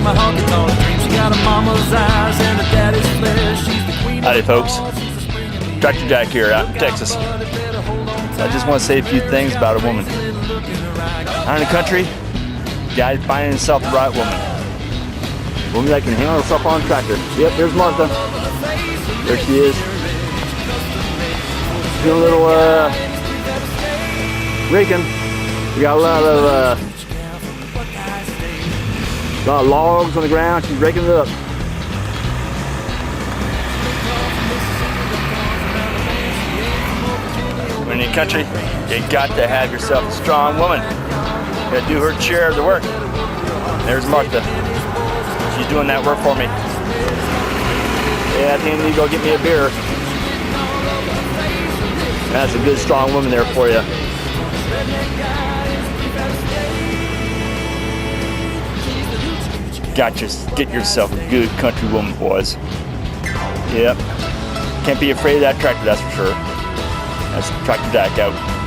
my honky-tonk dream. She got a mama's eyes and a daddy's flesh. She's the queen. Howdy folks, Tractor Jack here out in Texas. I just want to say a few things about a woman. Out in the country, guy finding himself the right woman. A woman that can handle herself on a tractor. Yep, there's Martha. There she is. Doing a little raking. We got a lot of logs on the ground. She's raking it up. When in the country, you got to have yourself a strong woman. You got to do her share of the work. There's Martha. She's doing that work for me. Yeah, I think I need to go get me a beer. That's a good, strong woman there for you. Get yourself a good country woman, boys. Yep. Can't be afraid of that tractor, that's for sure. That's Tractor Jack out.